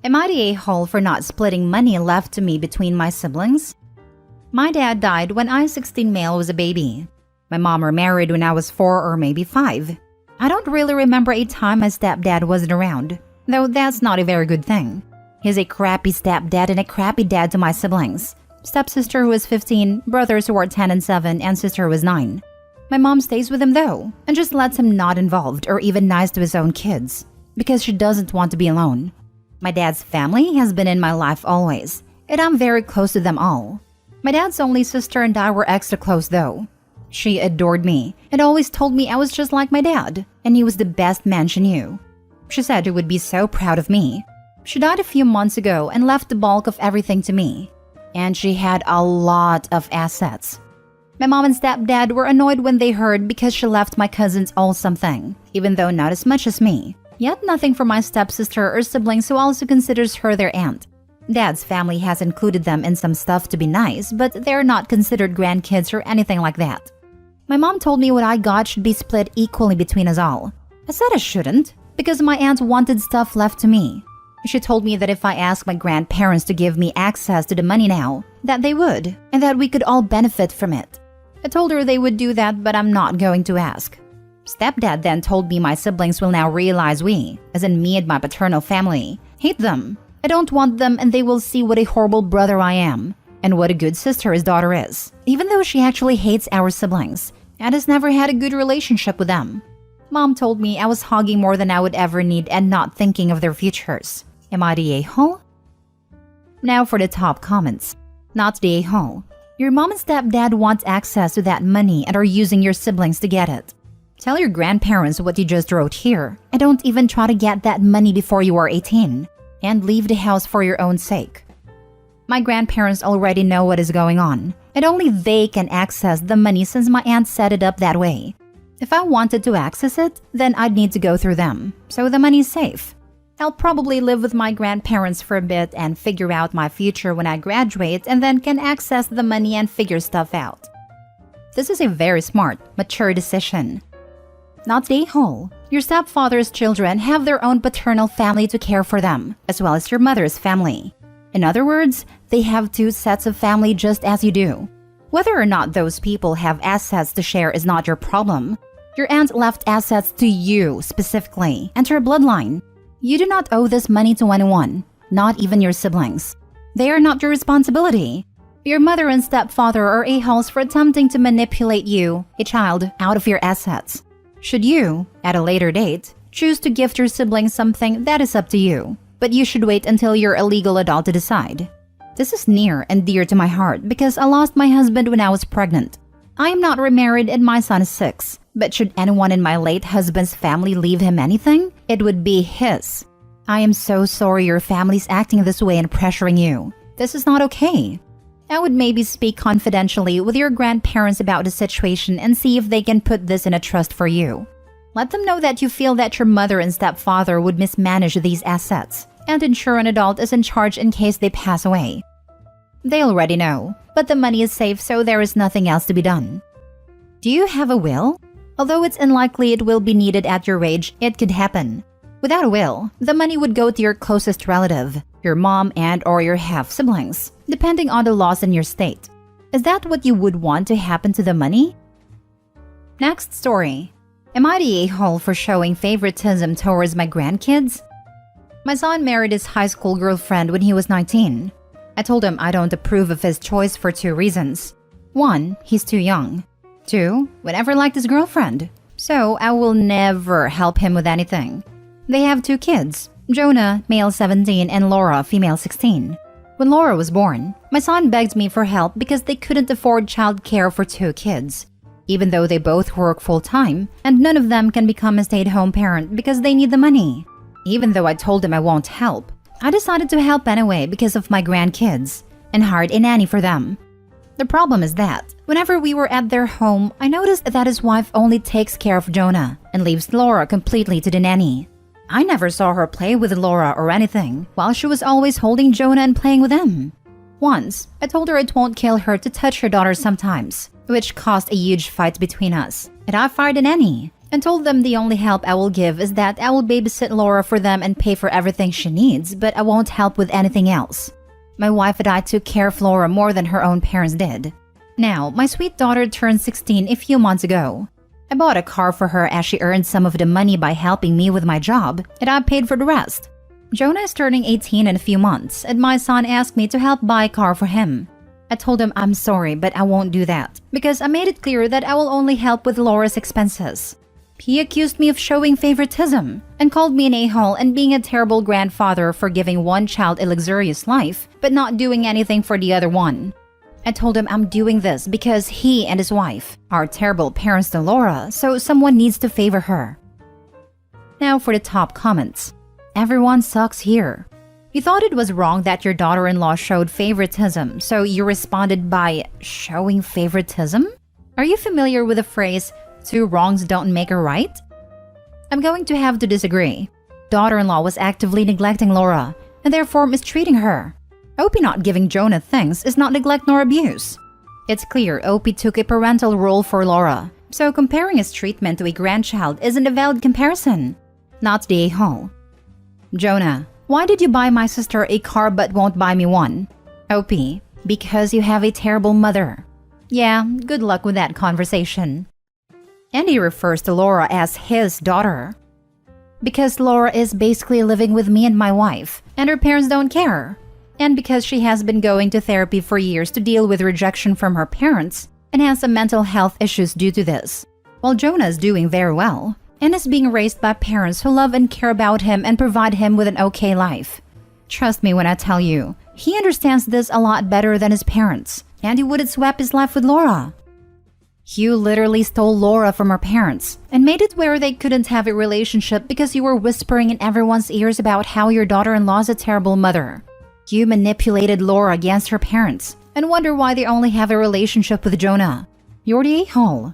Am I the a-hole for not splitting money left to me between my siblings? My dad died when I, 16 male, was a baby. My mom remarried when I was 4 or maybe 5. I don't really remember a time my stepdad wasn't around, though that's not a very good thing. He's a crappy stepdad and a crappy dad to my siblings. Stepsister who is 15, brothers who are 10 and 7, and sister who is 9. My mom stays with him though, and just lets him not involved or even nice to his own kids, because she doesn't want to be alone. My dad's family has been in my life always, and I'm very close to them all. My dad's only sister and I were extra close though. She adored me and always told me I was just like my dad, and he was the best man she knew. She said she would be so proud of me. She died a few months ago and left the bulk of everything to me. And she had a lot of assets. My mom and stepdad were annoyed when they heard because she left my cousins all something, even though not as much as me. Yet nothing for my stepsister or siblings who also considers her their aunt. Dad's family has included them in some stuff to be nice, but they're not considered grandkids or anything like that. My mom told me what I got should be split equally between us all. I said I shouldn't, because my aunt wanted stuff left to me. She told me that if I asked my grandparents to give me access to the money now, that they would, and that we could all benefit from it. I told her they would do that, but I'm not going to ask. Stepdad then told me my siblings will now realize we, as in me and my paternal family, hate them. I don't want them, and they will see what a horrible brother I am, and what a good sister his daughter is, even though she actually hates our siblings and has never had a good relationship with them. Mom told me I was hogging more than I would ever need and not thinking of their futures. Am I the a-hole? Now for the top comments. Not the a-hole. Your mom and stepdad want access to that money and are using your siblings to get it. Tell your grandparents what you just wrote here, and don't even try to get that money before you are 18. And leave the house for your own sake. My grandparents already know what is going on, and only they can access the money since my aunt set it up that way. If I wanted to access it, then I'd need to go through them, so the money's safe. I'll probably live with my grandparents for a bit and figure out my future when I graduate, and then can access the money and figure stuff out. This is a very smart, mature decision. Not the a-hole. Your stepfather's children have their own paternal family to care for them, as well as your mother's family. In other words, they have 2 sets of family just as you do. Whether or not those people have assets to share is not your problem. Your aunt left assets to you specifically, and her bloodline. You do not owe this money to anyone, not even your siblings. They are not your responsibility. Your mother and stepfather are a-holes for attempting to manipulate you, a child, out of your assets. Should you, at a later date, choose to gift your siblings something, that is up to you. But you should wait until you're a legal adult to decide. This is near and dear to my heart because I lost my husband when I was pregnant. I am not remarried and my son is 6. But should anyone in my late husband's family leave him anything, it would be his. I am so sorry your family's acting this way and pressuring you. This is not okay. I would maybe speak confidentially with your grandparents about the situation and see if they can put this in a trust for you. Let them know that you feel that your mother and stepfather would mismanage these assets and ensure an adult is in charge in case they pass away. They already know, but the money is safe, so there is nothing else to be done. Do you have a will? Although it's unlikely it will be needed at your age, it could happen. Without a will, the money would go to your closest relative, your mom and or your half-siblings, depending on the laws in your state. Is that what you would want to happen to the money? Next story. Am I the a-hole for showing favoritism towards my grandkids? My son married his high school girlfriend when he was 19. I told him I don't approve of his choice for 2 reasons. 1, he's too young. 2, we never liked his girlfriend, so I will never help him with anything. They have 2 kids, Jonah, male 17, and Laura, female 16. When Laura was born, my son begged me for help because they couldn't afford childcare for 2 kids, even though they both work full-time, and none of them can become a stay-at-home parent because they need the money. Even though I told him I won't help, I decided to help anyway because of my grandkids, and hired a nanny for them. The problem is that, whenever we were at their home, I noticed that his wife only takes care of Jonah and leaves Laura completely to the nanny. I never saw her play with Laura or anything, while she was always holding Jonah and playing with him. Once, I told her it won't kill her to touch her daughter sometimes, which caused a huge fight between us, and I fired a nanny. and told them the only help I will give is that I will babysit Laura for them and pay for everything she needs, but I won't help with anything else. My wife and I took care of Laura more than her own parents did. Now, my sweet daughter turned 16 a few months ago. I bought a car for her as she earned some of the money by helping me with my job, and I paid for the rest. Jonah is turning 18 in a few months, and my son asked me to help buy a car for him. I told him I'm sorry, but I won't do that, because I made it clear that I will only help with Laura's expenses. He accused me of showing favoritism and called me an a-hole and being a terrible grandfather for giving one child a luxurious life, but not doing anything for the other one. I told him I'm doing this because he and his wife are terrible parents to Laura, so someone needs to favor her. Now for the top comments. Everyone sucks here. You thought it was wrong that your daughter-in-law showed favoritism, so you responded by showing favoritism? Are you familiar with the phrase, two wrongs don't make a right? I'm going to have to disagree. Daughter-in-law was actively neglecting Laura, and therefore mistreating her. Opie not giving Jonah things is not neglect nor abuse. It's clear Opie took a parental role for Laura, so comparing his treatment to a grandchild isn't a valid comparison. Not the a-hole. Jonah, why did you buy my sister a car but won't buy me one? Opie, because you have a terrible mother. Yeah, good luck with that conversation. Andy refers to Laura as his daughter. Because Laura is basically living with me and my wife, and her parents don't care. And because she has been going to therapy for years to deal with rejection from her parents and has some mental health issues due to this. While Jonah is doing very well and is being raised by parents who love and care about him and provide him with an okay life. Trust me when I tell you, he understands this a lot better than his parents, and he wouldn't swap his life with Laura. You literally stole Laura from her parents and made it where they couldn't have a relationship because you were whispering in everyone's ears about how your daughter-in-law is a terrible mother. You manipulated Laura against her parents and wonder why they only have a relationship with Jonah. You're the a-hole.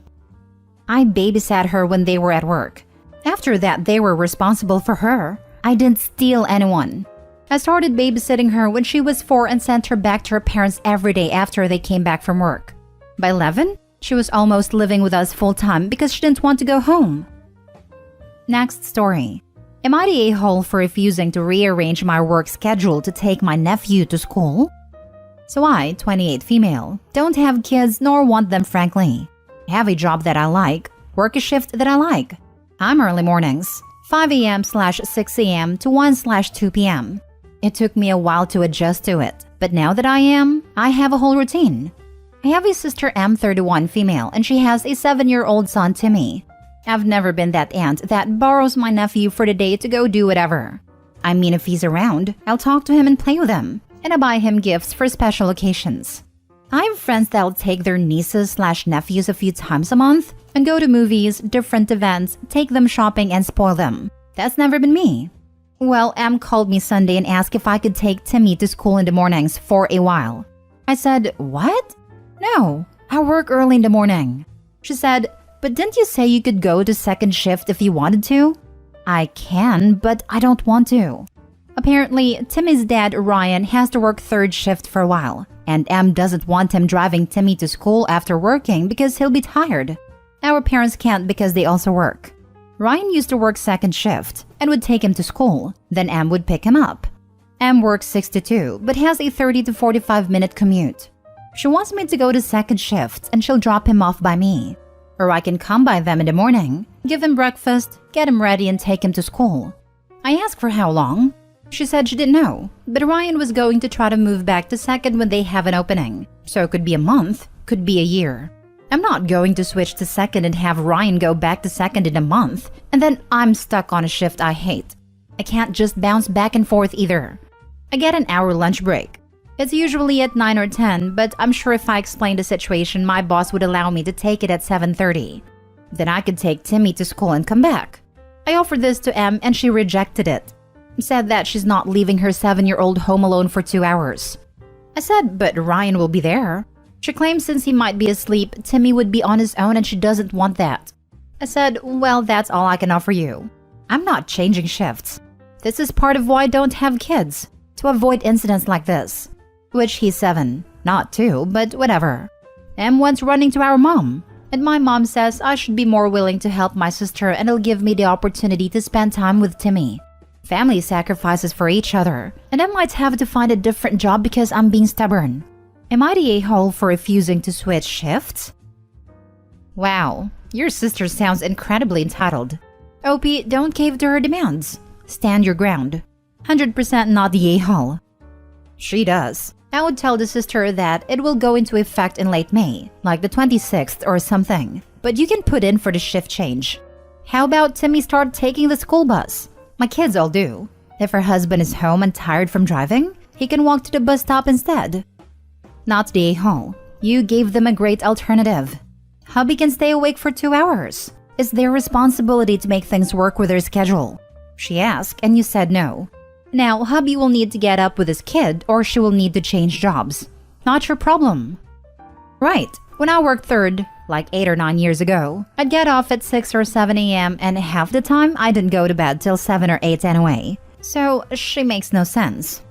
I babysat her when they were at work. After that, they were responsible for her. I didn't steal anyone. I started babysitting her when she was 4 and sent her back to her parents every day after they came back from work. By 11, she was almost living with us full-time because she didn't want to go home. Next story. Am I the a-hole for refusing to rearrange my work schedule to take my nephew to school? So I, 28 female, don't have kids nor want them frankly. I have a job that I like, work a shift that I like. I'm early mornings, 5 a.m/6 a.m. to 1/2 p.m. It took me a while to adjust to it, but now that I have a whole routine. I have a sister M31 female and she has a 7-year-old son Timmy. I've never been that aunt that borrows my nephew for the day to go do whatever. I mean, if he's around, I'll talk to him and play with him, and I buy him gifts for special occasions. I have friends that'll take their nieces/nephews a few times a month and go to movies, different events, take them shopping and spoil them. That's never been me. Well, Em called me Sunday and asked if I could take Timmy to school in the mornings for a while. I said, what? No, I work early in the morning. She said, but didn't you say you could go to second shift if you wanted to? I can, but I don't want to. Apparently, Timmy's dad, Ryan, has to work third shift for a while, and Em doesn't want him driving Timmy to school after working because he'll be tired. Our parents can't because they also work. Ryan used to work second shift and would take him to school, then Em would pick him up. Em works 6 to 2, but has a 30 to 45-minute commute. She wants me to go to second shift and she'll drop him off by me. Or I can come by them in the morning, give him breakfast, get him ready and take him to school. I asked for how long. She said she didn't know, but Ryan was going to try to move back to second when they have an opening. So it could be a month, could be a year. I'm not going to switch to second and have Ryan go back to second in a month, and then I'm stuck on a shift I hate. I can't just bounce back and forth either. I get an hour lunch break. It's usually at 9 or 10, but I'm sure if I explained the situation, my boss would allow me to take it at 7:30. Then I could take Timmy to school and come back. I offered this to Em and she rejected it. Said that she's not leaving her 7-year-old home alone for 2 hours. I said, but Ryan will be there. She claims since he might be asleep, Timmy would be on his own and she doesn't want that. I said, well, that's all I can offer you. I'm not changing shifts. This is part of why I don't have kids, to avoid incidents like this. Which he's 7, not 2, but whatever. Em went running to our mom. And my mom says I should be more willing to help my sister and it'll give me the opportunity to spend time with Timmy. Family sacrifices for each other, and I might have to find a different job because I'm being stubborn. Am I the a-hole for refusing to switch shifts? Wow, your sister sounds incredibly entitled. OP, don't cave to her demands. Stand your ground. 100% not the a-hole. She does. I would tell the sister that it will go into effect in late May, like the 26th or something, but you can put in for the shift change. How about Timmy start taking the school bus? My kids all do. If her husband is home and tired from driving, he can walk to the bus stop instead. Not the a-hole. You gave them a great alternative. Hubby can stay awake for 2 hours. It's their responsibility to make things work with their schedule. She asked and you said no. Now, hubby will need to get up with his kid or she will need to change jobs. Not your problem. Right. When I worked third, like 8 or 9 years ago, I'd get off at 6 or 7 a.m. and half the time I didn't go to bed till 7 or 8 anyway. So she makes no sense.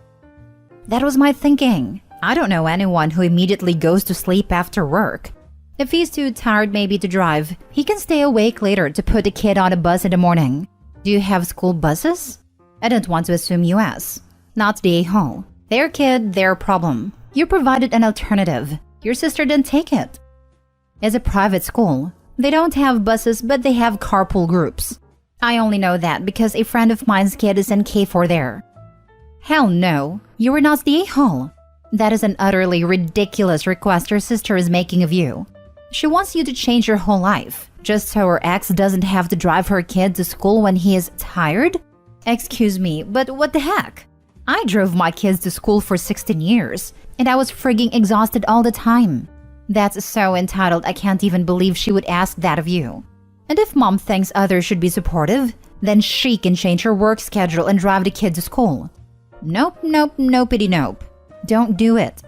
That was my thinking. I don't know anyone who immediately goes to sleep after work. If he's too tired maybe to drive, he can stay awake later to put the kid on a bus in the morning. Do you have school buses? I didn't want to assume US. Not the a-hole. Their kid, their problem. You provided an alternative. Your sister didn't take it. It's a private school. They don't have buses, but they have carpool groups. I only know that because a friend of mine's kid is in K4 there. Hell no, you were not the a-hole. That is an utterly ridiculous request your sister is making of you. She wants you to change your whole life, just so her ex doesn't have to drive her kid to school when he is tired? Excuse me, but what the heck? I drove my kids to school for 16 years, and I was frigging exhausted all the time. That's so entitled I can't even believe she would ask that of you. And if mom thinks others should be supportive, then she can change her work schedule and drive the kid to school. Nope, nope, nopity nope. Don't do it.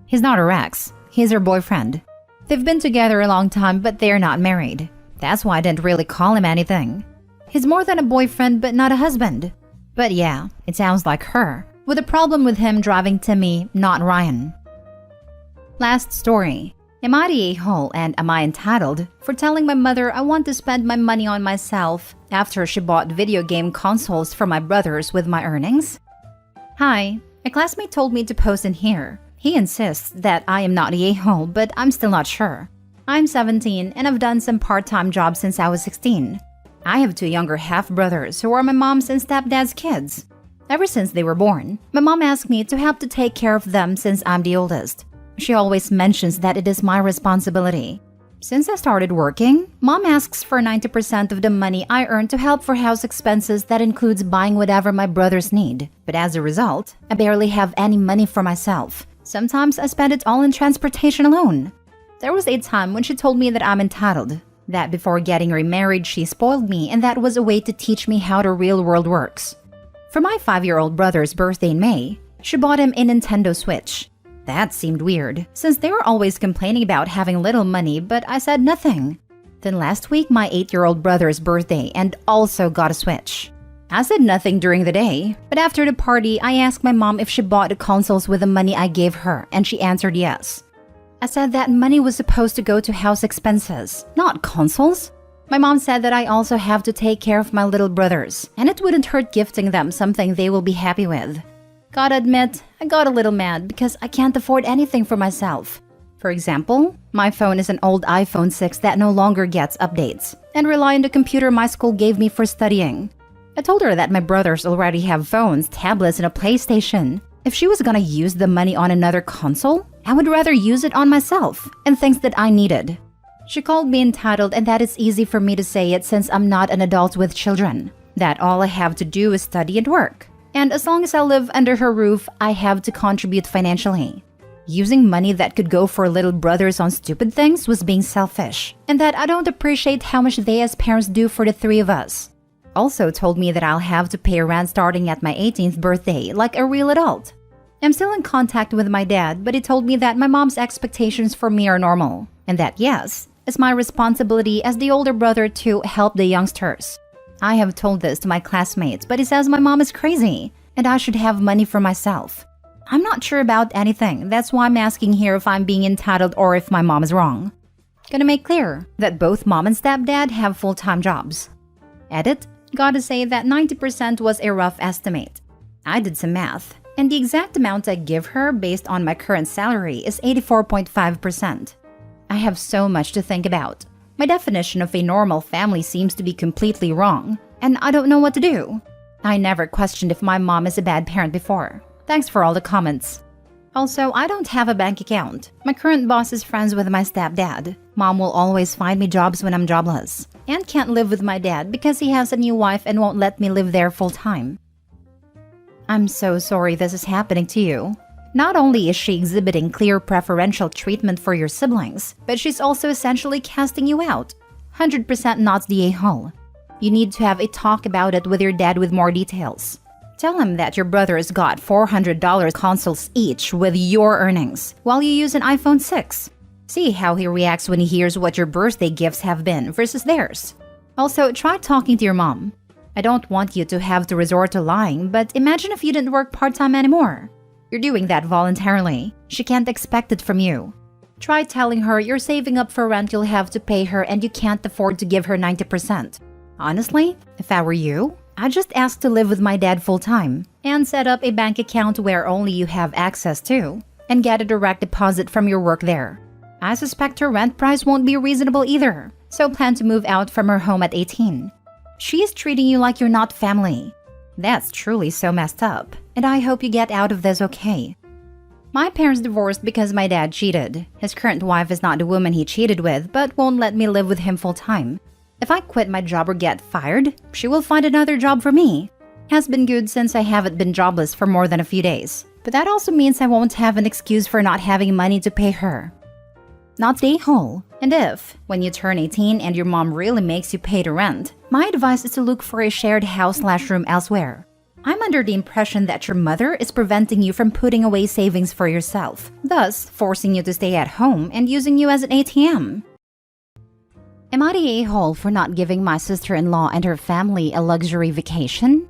He's not her ex. He's her boyfriend. They've been together a long time, but they're not married. That's why I didn't really call him anything. He's more than a boyfriend, but not a husband. But yeah, it sounds like her, with a problem with him driving Timmy, not Ryan. Last story. Am I the a-hole and am I entitled for telling my mother I want to spend my money on myself after she bought video game consoles for my brothers with my earnings? Hi, a classmate told me to post in here. He insists that I am not the a-hole, but I'm still not sure. I'm 17 and I've done some part-time jobs since I was 16. I have 2 younger half-brothers who are my mom's and stepdad's kids. Ever since they were born, my mom asked me to help to take care of them since I'm the oldest. She always mentions that it is my responsibility. Since I started working, mom asks for 90% of the money I earn to help for house expenses that includes buying whatever my brothers need. But as a result, I barely have any money for myself. Sometimes I spend it all in transportation alone. There was a time when she told me that I'm entitled. That before getting remarried, she spoiled me, and that was a way to teach me how the real world works. For my 5-year-old brother's birthday in May, she bought him a Nintendo Switch. That seemed weird, since they were always complaining about having little money, but I said nothing. Then last week, my 8-year-old brother's birthday, and also got a Switch. I said nothing during the day, but after the party, I asked my mom if she bought the consoles with the money I gave her, and she answered yes. I said that money was supposed to go to house expenses, not consoles. My mom said that I also have to take care of my little brothers, and it wouldn't hurt gifting them something they will be happy with. Gotta admit, I got a little mad because I can't afford anything for myself. For example, my phone is an old iPhone 6 that no longer gets updates, and rely on the computer my school gave me for studying. I told her that my brothers already have phones, tablets, and a PlayStation. If she was gonna use the money on another console, I would rather use it on myself and things that I needed. She called me entitled, and that it's easy for me to say it since I'm not an adult with children. That all I have to do is study and work. And as long as I live under her roof, I have to contribute financially. Using money that could go for little brothers on stupid things was being selfish, and that I don't appreciate how much they as parents do for the 3 of us. Also told me that I'll have to pay rent starting at my 18th birthday, like a real adult. I'm still in contact with my dad, but he told me that my mom's expectations for me are normal, and that yes, it's my responsibility as the older brother to help the youngsters. I have told this to my classmates, but he says my mom is crazy, and I should have money for myself. I'm not sure about anything, that's why I'm asking here if I'm being entitled or if my mom is wrong. Can I make clear that both mom and stepdad have full-time jobs? Edit, gotta say that 90% was a rough estimate. I did some math, and the exact amount I give her based on my current salary is 84.5%. I have so much to think about. My definition of a normal family seems to be completely wrong, and I don't know what to do. I never questioned if my mom is a bad parent before. Thanks for all the comments. Also, I don't have a bank account. My current boss is friends with my stepdad. Mom will always find me jobs when I'm jobless. And can't live with my dad because he has a new wife and won't let me live there full time. I'm so sorry this is happening to you. Not only is she exhibiting clear preferential treatment for your siblings, but she's also essentially casting you out. 100% not the a-hole. You need to have a talk about it with your dad with more details. Tell him that your brothers got $400 consoles each with your earnings, while you use an iPhone 6. See how he reacts when he hears what your birthday gifts have been versus theirs. Also, try talking to your mom. I don't want you to have to resort to lying, but imagine if you didn't work part-time anymore. You're doing that voluntarily. She can't expect it from you. Try telling her you're saving up for rent you'll have to pay her and you can't afford to give her 90%. Honestly, if I were you, I'd just ask to live with my dad full-time and set up a bank account where only you have access to and get a direct deposit from your work there. I suspect her rent price won't be reasonable either, so plan to move out from her home at 18. She is treating you like you're not family. That's truly so messed up, and I hope you get out of this okay. My parents divorced because my dad cheated. His current wife is not the woman he cheated with, but won't let me live with him full-time. If I quit my job or get fired, she will find another job for me. Has been good since I haven't been jobless for more than a few days. But that also means I won't have an excuse for not having money to pay her. Not stay whole. And if, when you turn 18 and your mom really makes you pay the rent, my advice is to look for a shared house/room elsewhere. I'm under the impression that your mother is preventing you from putting away savings for yourself, thus forcing you to stay at home and using you as an ATM. Am I the a-hole for not giving my sister-in-law and her family a luxury vacation?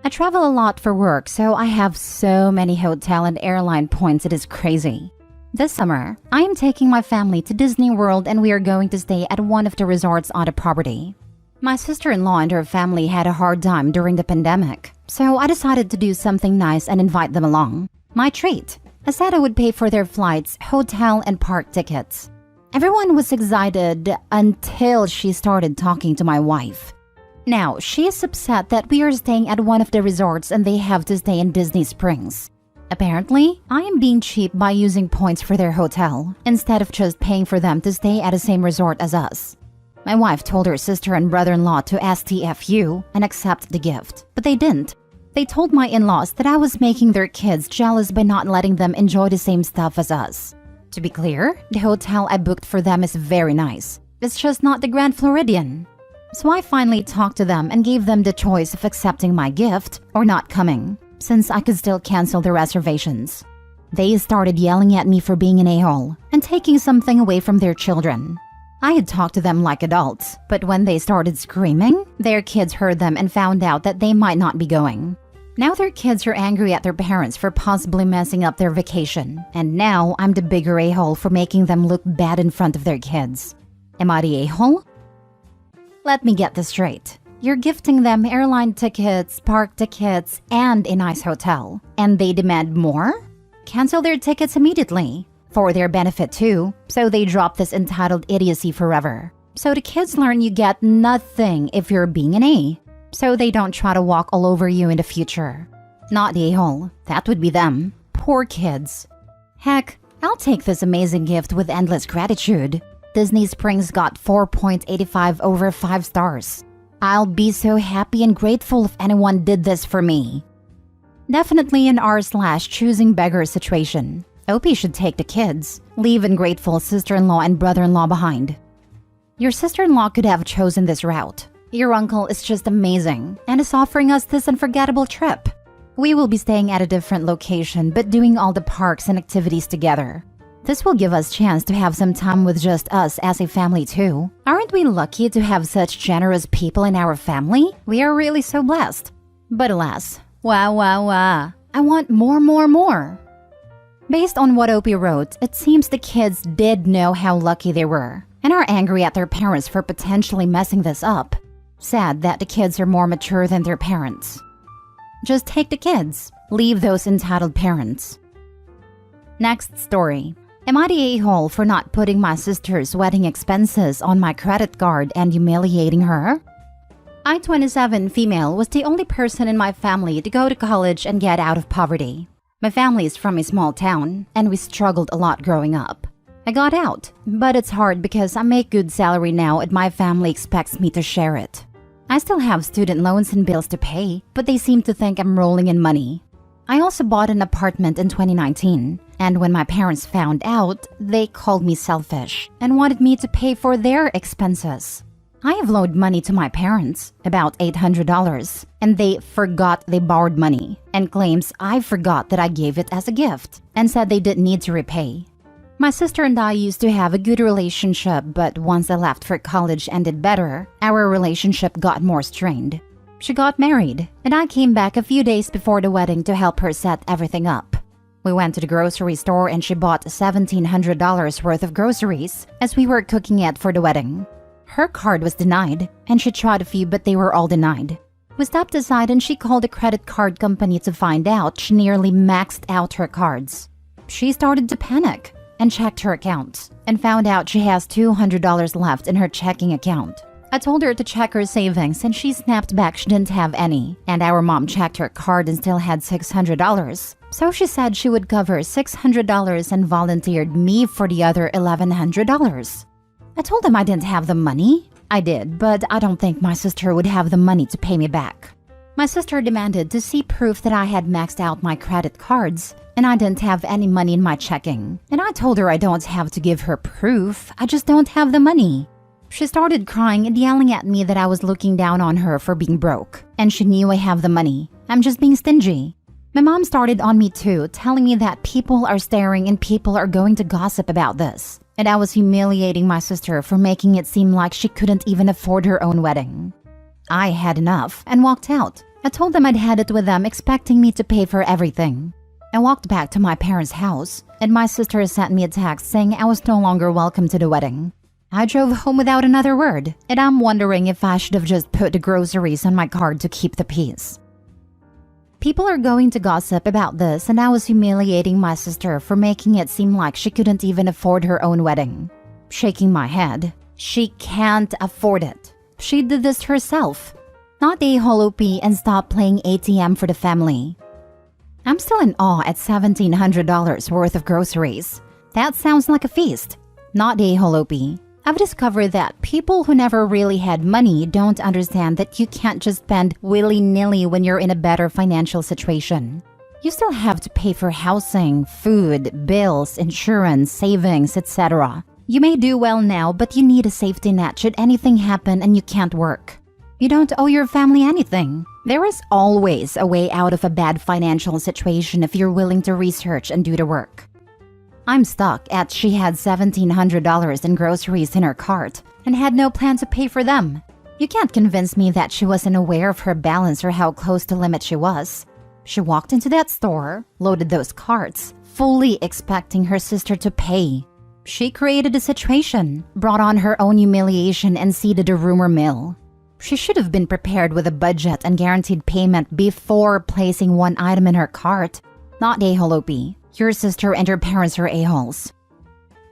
I travel a lot for work, so I have so many hotel and airline points it is crazy. This summer, I am taking my family to Disney World and we are going to stay at one of the resorts on the property. My sister-in-law and her family had a hard time during the pandemic, so I decided to do something nice and invite them along. My treat. I said I would pay for their flights, hotel, and park tickets. Everyone was excited until she started talking to my wife. Now, she is upset that we are staying at one of the resorts and they have to stay in Disney Springs. Apparently, I am being cheap by using points for their hotel, instead of just paying for them to stay at the same resort as us. My wife told her sister and brother-in-law to STFU and accept the gift, but they didn't. They told my in-laws that I was making their kids jealous by not letting them enjoy the same stuff as us. To be clear, the hotel I booked for them is very nice. It's just not the Grand Floridian. So I finally talked to them and gave them the choice of accepting my gift or not coming, since I could still cancel the reservations. They started yelling at me for being an a-hole and taking something away from their children. I had talked to them like adults, but when they started screaming, their kids heard them and found out that they might not be going. Now their kids are angry at their parents for possibly messing up their vacation, and now I'm the bigger a-hole for making them look bad in front of their kids. Am I the a-hole? Let me get this straight. You're gifting them airline tickets, park tickets, and a nice hotel, and they demand more? Cancel their tickets immediately. For their benefit too, so they drop this entitled idiocy forever. So the kids learn you get nothing if you're being an A, so they don't try to walk all over you in the future. Not the a-hole, that would be them. Poor kids. Heck, I'll take this amazing gift with endless gratitude. Disney Springs got 4.85 over 5 stars. I'll be so happy and grateful if anyone did this for me. Definitely an r/choosing beggar situation. OP should take the kids, leave ungrateful sister-in-law and brother-in-law behind. Your sister-in-law could have chosen this route. Your uncle is just amazing and is offering us this unforgettable trip. We will be staying at a different location but doing all the parks and activities together. This will give us a chance to have some time with just us as a family too. Aren't we lucky to have such generous people in our family? We are really so blessed. But alas, I want more. Based on what Opie wrote, it seems the kids did know how lucky they were. and are angry at their parents for potentially messing this up. Sad that the kids are more mature than their parents. Just take the kids. Leave those entitled parents. Next story. Am I the a-hole for not putting my sister's wedding expenses on my credit card and humiliating her? I, 27 female, was the only person in my family to go to college and get out of poverty. My family is from a small town, and we struggled a lot growing up. I got out, but it's hard because I make good salary now and my family expects me to share it. I still have student loans and bills to pay, but they seem to think I'm rolling in money. I also bought an apartment in 2019, and when my parents found out, they called me selfish and wanted me to pay for their expenses. I have loaned money to my parents, about $800, and they forgot they borrowed money and claims I forgot that I gave it as a gift and said they didn't need to repay. My sister and I used to have a good relationship, but once I left for college and did better, our relationship got more strained. She got married, and I came back a few days before the wedding to help her set everything up. We went to the grocery store and she bought $1,700 worth of groceries as we were cooking it for the wedding. Her card was denied, and she tried a few but they were all denied. We stepped aside and she called the credit card company to find out she nearly maxed out her cards. She started to panic and checked her accounts and found out she has $200 left in her checking account. I told her to check her savings and she snapped back she didn't have any, and our mom checked her card and still had $600. So she said she would cover $600 and volunteered me for the other $1,100. I told them I didn't have the money. I did, but I don't think my sister would have the money to pay me back. My sister demanded to see proof that I had maxed out my credit cards and I didn't have any money in my checking. And I told her I don't have to give her proof, I just don't have the money. She started crying and yelling at me that I was looking down on her for being broke, and she knew I have the money. I'm just being stingy. My mom started on me too, telling me that people are staring and people are going to gossip about this. And I was humiliating my sister for making it seem like she couldn't even afford her own wedding. I had enough and walked out. I told them I'd had it with them, expecting me to pay for everything. I walked back to my parents' house, and my sister sent me a text saying I was no longer welcome to the wedding. I drove home without another word, and I'm wondering if I should have just put the groceries on my card to keep the peace. People are going to gossip about this, and I was humiliating my sister for making it seem like she couldn't even afford her own wedding. Shaking my head, she can't afford it. She did this herself. Not a holopy and stop playing ATM for the family. I'm still in awe at $1,700 worth of groceries. That sounds like a feast. Not a holopy. I've discovered that people who never really had money don't understand that you can't just spend willy-nilly when you're in a better financial situation. You still have to pay for housing, food, bills, insurance, savings, etc. You may do well now, but you need a safety net should anything happen and you can't work. You don't owe your family anything. There is always a way out of a bad financial situation if you're willing to research and do the work. I'm stuck at she had $1,700 in groceries in her cart and had no plan to pay for them. You can't convince me that she wasn't aware of her balance or how close to limit she was. She walked into that store, loaded those carts, fully expecting her sister to pay. She created a situation, brought on her own humiliation, and seeded a rumor mill. She should have been prepared with a budget and guaranteed payment before placing one item in her cart. Not a holopy. Your sister and your parents are a-holes.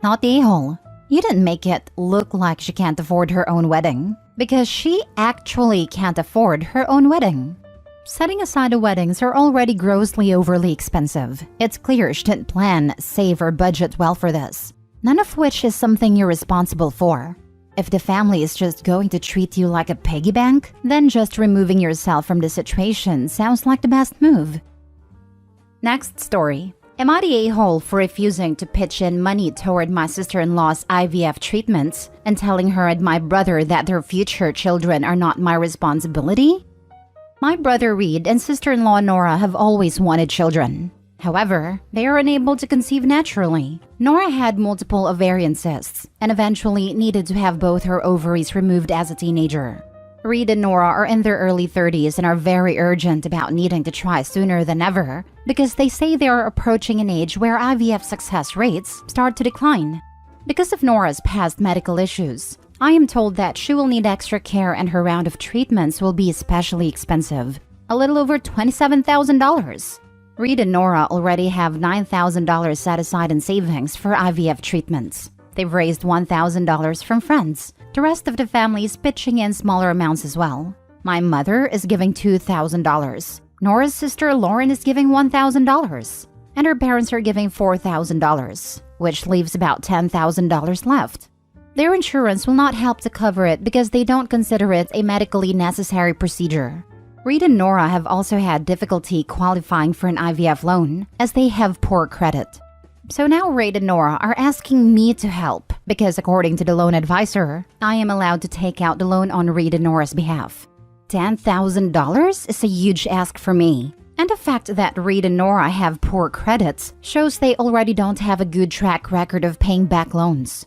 Not the a-hole. You didn't make it look like she can't afford her own wedding, because she actually can't afford her own wedding. Setting aside the weddings are already grossly overly expensive. It's clear she didn't plan, save, or budget well for this. None of which is something you're responsible for. If the family is just going to treat you like a piggy bank, then just removing yourself from the situation sounds like the best move. Next story. Am I the a-hole for refusing to pitch in money toward my sister-in-law's IVF treatments and telling her and my brother that their future children are not my responsibility? My brother Reed and sister-in-law Nora have always wanted children. However, they are unable to conceive naturally. Nora had multiple ovarian cysts and eventually needed to have both her ovaries removed as a teenager. Reed and Nora are in their early 30s and are very urgent about needing to try sooner than ever because they say they are approaching an age where IVF success rates start to decline. Because of Nora's past medical issues, I am told that she will need extra care and her round of treatments will be especially expensive, a little over $27,000. Reed and Nora already have $9,000 set aside in savings for IVF treatments. They've raised $1,000 from friends. The rest of the family is pitching in smaller amounts as well. My mother is giving $2,000. Nora's sister Lauren is giving $1,000. And her parents are giving $4,000, which leaves about $10,000 left. Their insurance will not help to cover it because they don't consider it a medically necessary procedure. Reed and Nora have also had difficulty qualifying for an IVF loan as they have poor credit. So now Reed and Nora are asking me to help because according to the loan advisor, I am allowed to take out the loan on Reed and Nora's behalf. $10,000 is a huge ask for me. And the fact that Reed and Nora have poor credits shows they already don't have a good track record of paying back loans.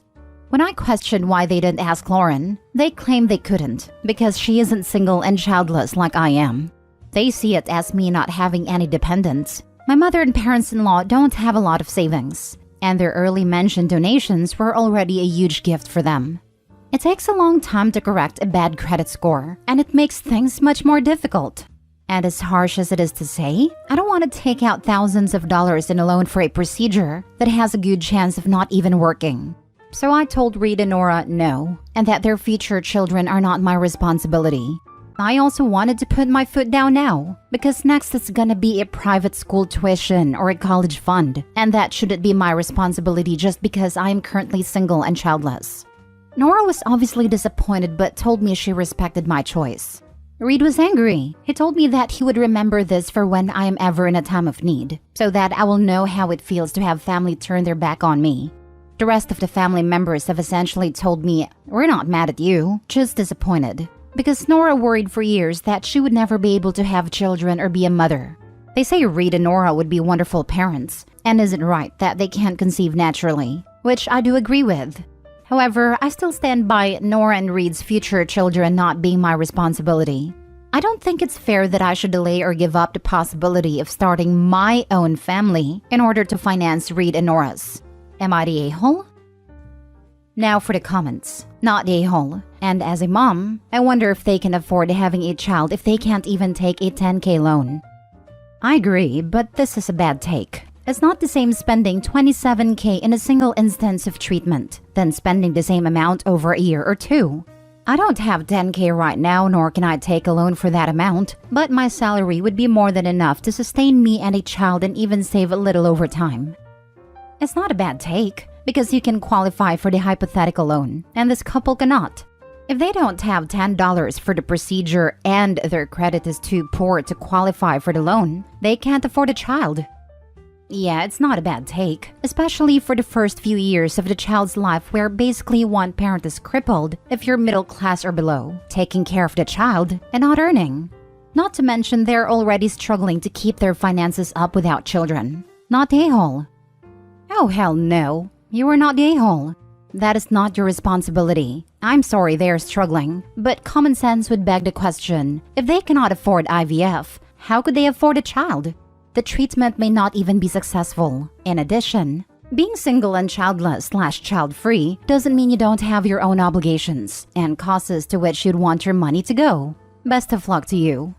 When I questioned why they didn't ask Lauren, they claimed they couldn't because she isn't single and childless like I am. They see it as me not having any dependents. My mother and parents-in-law don't have a lot of savings, and their early mentioned donations were already a huge gift for them. It takes a long time to correct a bad credit score, and it makes things much more difficult. And as harsh as it is to say, I don't want to take out thousands of dollars in a loan for a procedure that has a good chance of not even working. So I told Reed and Nora no, and that their future children are not my responsibility. I also wanted to put my foot down now, because next it's gonna be a private school tuition or a college fund, and that shouldn't be my responsibility just because I am currently single and childless. Nora was obviously disappointed but told me she respected my choice. Reed was angry. He told me that he would remember this for when I am ever in a time of need, so that I will know how it feels to have family turn their back on me. The rest of the family members have essentially told me, we're not mad at you, just disappointed. Because Nora worried for years that she would never be able to have children or be a mother. They say Reed and Nora would be wonderful parents, and is it right that they can't conceive naturally, which I do agree with. However, I still stand by Nora and Reed's future children not being my responsibility. I don't think it's fair that I should delay or give up the possibility of starting my own family in order to finance Reed and Nora's. Am I the a-hole? Now for the comments. Not the a-hole. And as a mom, I wonder if they can afford having a child if they can't even take a $10K loan. I agree, but this is a bad take. It's not the same spending $27K in a single instance of treatment than spending the same amount over a year or two. I don't have $10K right now, nor can I take a loan for that amount, but my salary would be more than enough to sustain me and a child and even save a little over time. It's not a bad take, because you can qualify for the hypothetical loan, and this couple cannot. If they don't have $10 for the procedure and their credit is too poor to qualify for the loan, they can't afford a child. Yeah, it's not a bad take, especially for the first few years of the child's life where basically one parent is crippled if you're middle class or below, taking care of the child and not earning. Not to mention they're already struggling to keep their finances up without children. Not the a-hole. Oh hell no, you are not the a-hole. That is not your responsibility. I'm sorry they are struggling, but common sense would beg the question, if they cannot afford IVF, how could they afford a child? The treatment may not even be successful. In addition, being single and childless/child-free doesn't mean you don't have your own obligations and causes to which you'd want your money to go. Best of luck to you.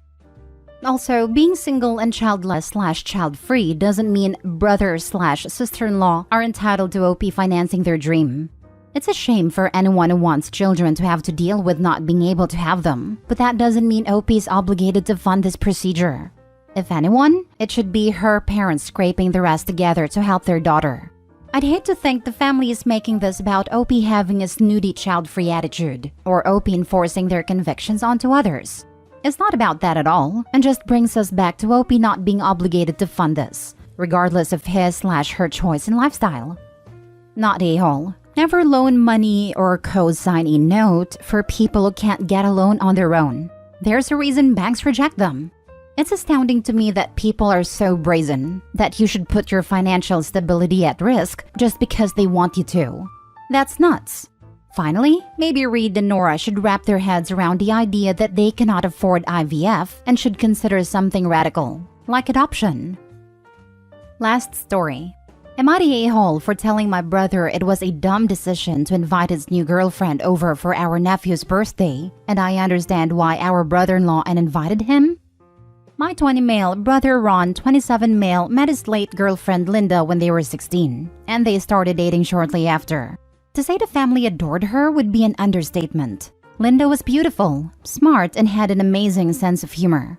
Also, being single and childless/child-free doesn't mean brother/sister-in-law are entitled to OP financing their dream. It's a shame for anyone who wants children to have to deal with not being able to have them, but that doesn't mean OP is obligated to fund this procedure. If anyone, it should be her parents scraping the rest together to help their daughter. I'd hate to think the family is making this about OP having a snooty child-free attitude, or OP enforcing their convictions onto others. It's not about that at all, and just brings us back to OP not being obligated to fund this, regardless of his/her choice and lifestyle. Not the a-hole. Never loan money or co-sign a note for people who can't get a loan on their own. There's a reason banks reject them. It's astounding to me that people are so brazen that you should put your financial stability at risk just because they want you to. That's nuts. Finally, maybe Reed and Nora should wrap their heads around the idea that they cannot afford IVF and should consider something radical, like adoption. Last story. Am I the a-hole for telling my brother it was a dumb decision to invite his new girlfriend over for our nephew's birthday, and I understand why our brother-in-law uninvited him? My 20 male brother Ron, 27 male, met his late girlfriend Linda when they were 16, and they started dating shortly after. To say the family adored her would be an understatement. Linda was beautiful, smart, and had an amazing sense of humor.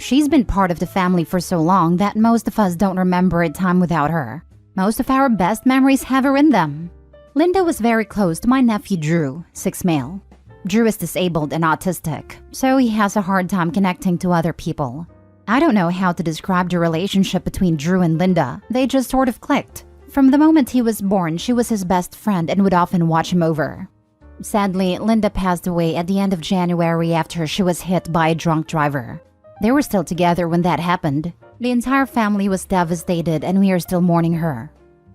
She's been part of the family for so long that most of us don't remember a time without her. Most of our best memories have her in them. Linda was very close to my nephew Drew, 6 male. Drew is disabled and autistic, so he has a hard time connecting to other people. I don't know how to describe the relationship between Drew and Linda. They just sort of clicked. From the moment he was born, she was his best friend and would often watch him over. Sadly, Linda passed away at the end of January after she was hit by a drunk driver. They were still together when that happened. The entire family was devastated and we are still mourning her.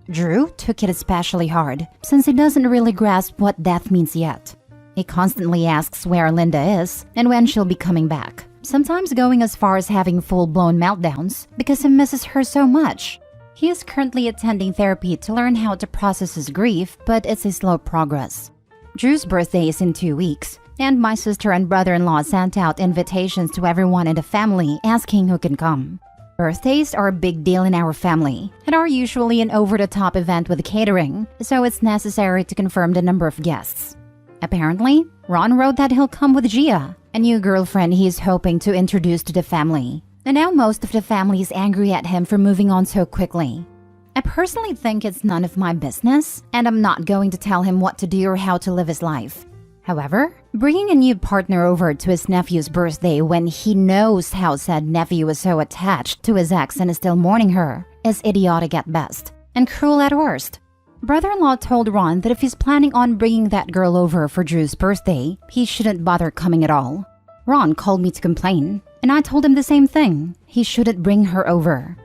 Drew took it especially hard, since he doesn't really grasp what death means yet. He constantly asks where Linda is and when she'll be coming back, sometimes going as far as having full-blown meltdowns because he misses her so much. He is currently attending therapy to learn how to process his grief, but it's a slow progress. Drew's birthday is in 2 weeks, and my sister and brother-in-law sent out invitations to everyone in the family asking who can come. Birthdays are a big deal in our family and are usually an over-the-top event with catering, so it's necessary to confirm the number of guests. Apparently, Ron wrote that he'll come with Gia, a new girlfriend he's hoping to introduce to the family. And now most of the family is angry at him for moving on so quickly. I personally think it's none of my business, and I'm not going to tell him what to do or how to live his life. However, bringing a new partner over to his nephew's birthday when he knows how said nephew is so attached to his ex and is still mourning her is idiotic at best and cruel at worst. Brother-in-law told Ron that if he's planning on bringing that girl over for Drew's birthday, he shouldn't bother coming at all. Ron called me to complain, and I told him the same thing. He shouldn't bring her over.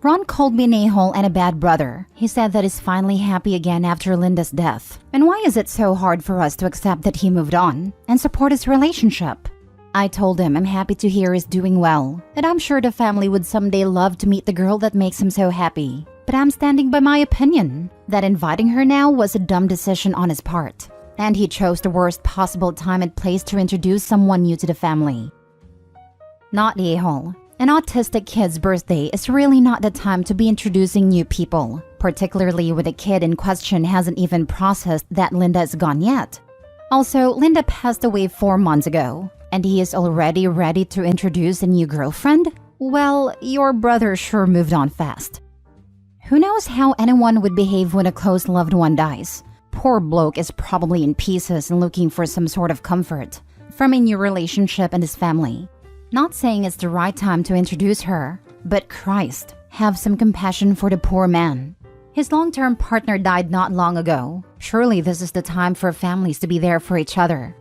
Ron called me an a-hole and a bad brother. He said that he's finally happy again after Linda's death. And why is it so hard for us to accept that he moved on and support his relationship? I told him I'm happy to hear he's doing well, and I'm sure the family would someday love to meet the girl that makes him so happy. But I'm standing by my opinion that inviting her now was a dumb decision on his part, and he chose the worst possible time and place to introduce someone new to the family. Not the a-hole. An autistic kid's birthday is really not the time to be introducing new people, particularly when the kid in question hasn't even processed that Linda is gone yet. Also, Linda passed away 4 months ago, and he is already ready to introduce a new girlfriend? Well, your brother sure moved on fast. Who knows how anyone would behave when a close loved one dies? Poor bloke is probably in pieces and looking for some sort of comfort from a new relationship and his family. Not saying it's the right time to introduce her, but Christ, have some compassion for the poor man. His long-term partner died not long ago. Surely this is the time for families to be there for each other.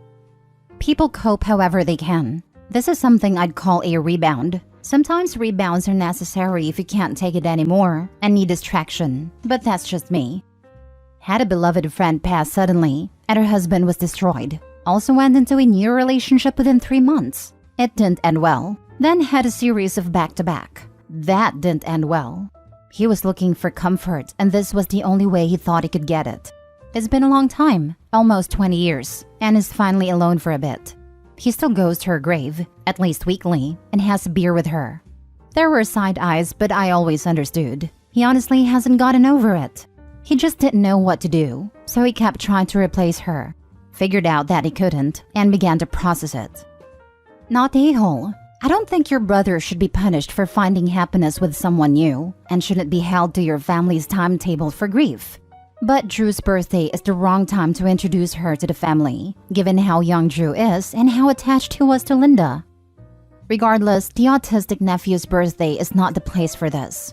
People cope however they can. This is something I'd call a rebound. Sometimes rebounds are necessary if you can't take it anymore and need distraction, but that's just me. Had a beloved friend pass suddenly, and her husband was destroyed. Also went into a new relationship within 3 months. It didn't end well. Then had a series of back-to-back. That didn't end well. He was looking for comfort, and this was the only way he thought he could get it. It's been a long time, almost 20 years, and is finally alone for a bit. He still goes to her grave, at least weekly, and has a beer with her. There were side eyes, but I always understood. He honestly hasn't gotten over it. He just didn't know what to do, so he kept trying to replace her. Figured out that he couldn't, and began to process it. Not a-hole. I don't think your brother should be punished for finding happiness with someone new and shouldn't be held to your family's timetable for grief. But Drew's birthday is the wrong time to introduce her to the family, given how young Drew is and how attached he was to Linda. Regardless, the autistic nephew's birthday is not the place for this.